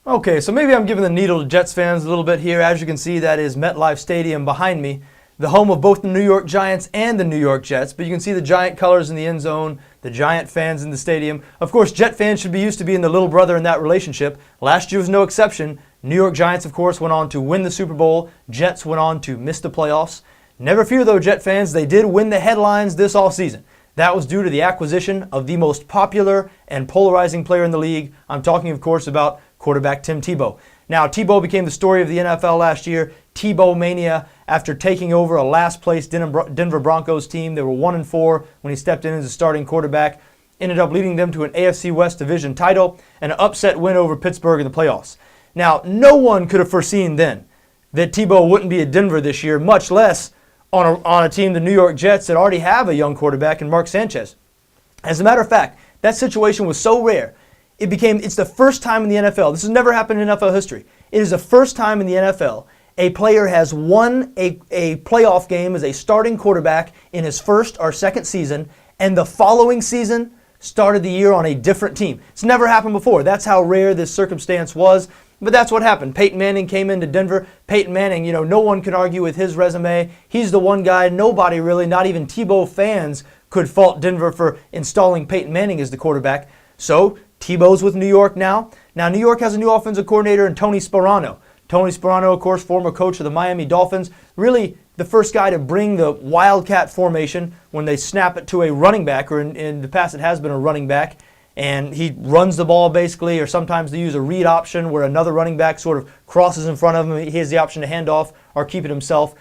Okay, so maybe I'm giving the needle to Jets fans a little bit here. As you can see, that is MetLife Stadium behind me, the home of both the New York Giants and the New York Jets. But you can see the Giant colors in the end zone, the Giant fans in the stadium. Of course, Jet fans should be used to being the little brother in that relationship. Last year was no exception. New York Giants, of course, went on to win the Super Bowl. Jets went on to miss the playoffs. Never fear, though, Jet fans, they did win the headlines this offseason. That was due to the acquisition of the most popular and polarizing player in the league. I'm talking, of course, about quarterback Tim Tebow. Now, Tebow became the story of the NFL last year. Tebow mania after taking over a last-place Denver Broncos team. They were 1-4 when he stepped in as a starting quarterback. Ended up leading them to an AFC West division title and an upset win over Pittsburgh in the playoffs. Now, no one could have foreseen then that Tebow wouldn't be at Denver this year, much less on a team, the New York Jets, that already have a young quarterback in Mark Sanchez. As a matter of fact, that situation was so rare, it's the first time in the NFL, this has never happened in NFL history, it is the first time in the NFL a player has won a playoff game as a starting quarterback in his first or second season, and the following season started the year on a different team. It's never happened before. That's how rare this circumstance was. But that's what happened. Peyton Manning came into Denver. Peyton Manning, no one could argue with his resume. He's the one guy, nobody really, not even Tebow fans, could fault Denver for installing Peyton Manning as the quarterback. So Tebow's with New York now. Now New York has a new offensive coordinator in Tony Sparano. Tony Sparano, of course, former coach of the Miami Dolphins, really the first guy to bring the Wildcat formation when they snap it to a running back, or in the past it has been a running back. And he runs the ball basically, or sometimes they use a read option where another running back sort of crosses in front of him. He has the option to hand off or keep it himself.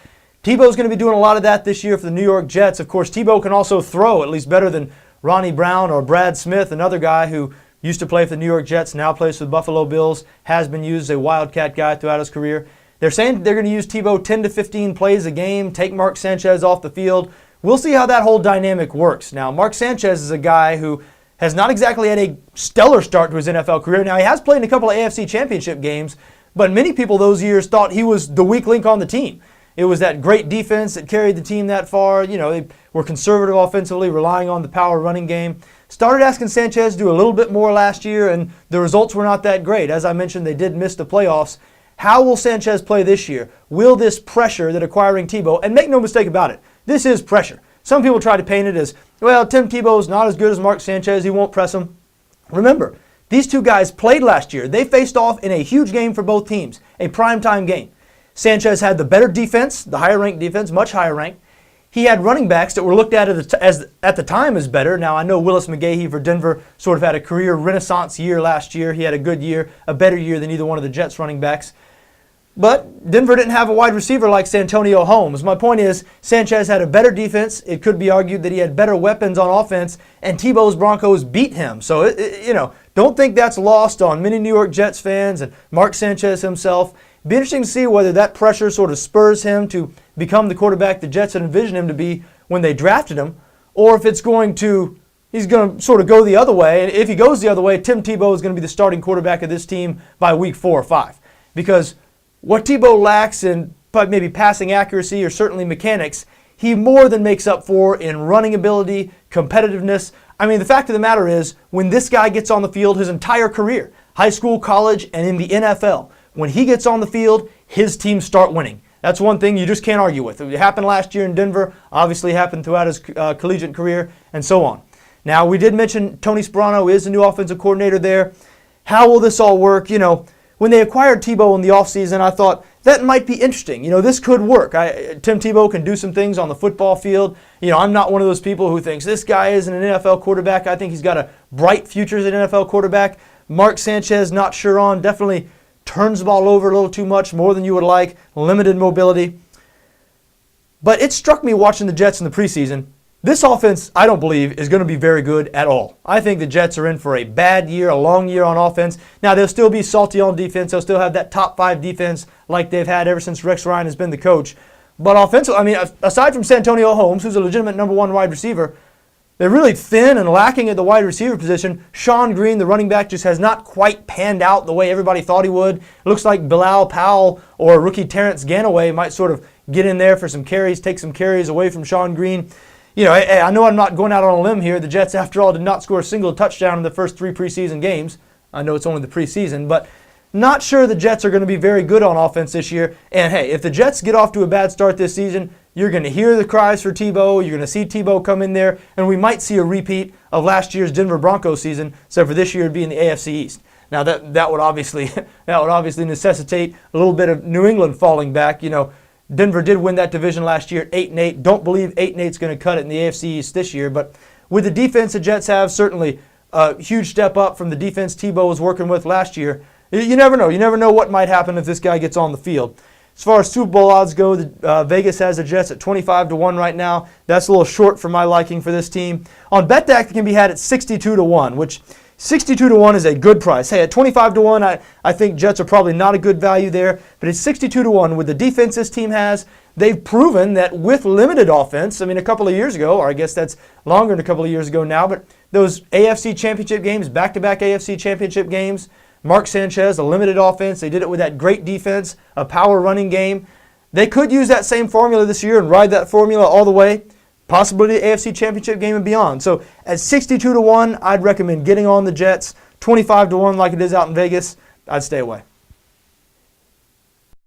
Tebow's going to be doing a lot of that this year for the New York Jets. Of course, Tebow can also throw, at least better than Ronnie Brown or Brad Smith, another guy who used to play for the New York Jets, now plays for the Buffalo Bills, has been used as a Wildcat guy throughout his career. They're saying they're going to use Tebow 10 to 15 plays a game, take Mark Sanchez off the field. We'll see how that whole dynamic works. Now, Mark Sanchez is a guy who has not exactly had a stellar start to his NFL career. Now, he has played in a couple of AFC championship games, but many people those years thought he was the weak link on the team. It was that great defense that carried the team that far. They were conservative offensively, relying on the power running game. Started asking Sanchez to do a little bit more last year, and the results were not that great. As I mentioned, they did miss the playoffs. How will Sanchez play this year? Will this pressure that acquiring Tebow, and make no mistake about it, this is pressure. Some people try to paint it as, well, Tim Tebow's not as good as Mark Sanchez. He won't press him. Remember, these two guys played last year. They faced off in a huge game for both teams, a primetime game. Sanchez had the better defense, the higher-ranked defense, much higher-ranked. He had running backs that were looked at at the time as better. Now, I know Willis McGahee for Denver sort of had a career renaissance year last year. He had a good year, a better year than either one of the Jets running backs. But Denver didn't have a wide receiver like Santonio Holmes. My point is, Sanchez had a better defense. It could be argued that he had better weapons on offense, and Tebow's Broncos beat him. So, don't think that's lost on many New York Jets fans and Mark Sanchez himself. It'd be interesting to see whether that pressure sort of spurs him to become the quarterback the Jets had envisioned him to be when they drafted him, or if he's going to sort of go the other way. And if he goes the other way, Tim Tebow is going to be the starting quarterback of this team by week 4 or 5. Because what Tebow lacks in maybe passing accuracy or certainly mechanics, he more than makes up for in running ability, competitiveness. I mean, the fact of the matter is, when this guy gets on the field his entire career, high school, college, and in the NFL, when he gets on the field, his teams start winning. That's one thing you just can't argue with. It happened last year in Denver, obviously happened throughout his collegiate career, and so on. Now, we did mention Tony Sparano is the new offensive coordinator there. How will this all work? When they acquired Tebow in the offseason, I thought that might be interesting. This could work. Tim Tebow can do some things on the football field. I'm not one of those people who thinks this guy isn't an NFL quarterback. I think he's got a bright future as an NFL quarterback. Mark Sanchez, not sure on. Definitely turns the ball over a little too much, more than you would like. Limited mobility. But it struck me watching the Jets in the preseason. This offense, I don't believe, is going to be very good at all. I think the Jets are in for a bad year, a long year on offense. Now, they'll still be salty on defense. They'll still have that top 5 defense like they've had ever since Rex Ryan has been the coach. But offensively, aside from Santonio Holmes, who's a legitimate number 1 wide receiver, they're really thin and lacking at the wide receiver position. Sean Green, the running back, just has not quite panned out the way everybody thought he would. It looks like Bilal Powell or rookie Terrence Ganaway might sort of get in there for some carries, take some carries away from Sean Green. I know I'm not going out on a limb here. The Jets, after all, did not score a single touchdown in the first 3 preseason games. I know it's only the preseason, but Not sure the Jets are going to be very good on offense this year. And hey, if the Jets get off to a bad start this season, you're going to hear the cries for Tebow. You're going to see Tebow come in there, and we might see a repeat of last year's Denver Broncos season, except for this year it'd be in the AFC East. Now that would obviously necessitate a little bit of New England falling back. You know, Denver did win that division last year at 8-8. Don't believe 8-8 is going to cut it in the AFC East this year, but with the defense the Jets have, certainly a huge step up from the defense Tebow was working with last year. You never know. You never know what might happen if this guy gets on the field. As far as Super Bowl odds go, Vegas has the Jets at 25-1 right now. That's a little short for my liking for this team. On BETDAQ, it can be had at 62-1, which 62-1 is a good price. Hey, at 25-1, I think Jets are probably not a good value there, but it's 62-1 with the defense this team has. They've proven that with limited offense, I mean, a couple of years ago, or I guess that's longer than a couple of years ago now, but those AFC championship games, back-to-back AFC championship games, Mark Sanchez, a limited offense. They did it with that great defense, a power running game. They could use that same formula this year and ride that formula all the way, possibly the AFC championship game and beyond. So at 62-1, I'd recommend getting on the Jets. 25-1 like it is out in Vegas, I'd stay away.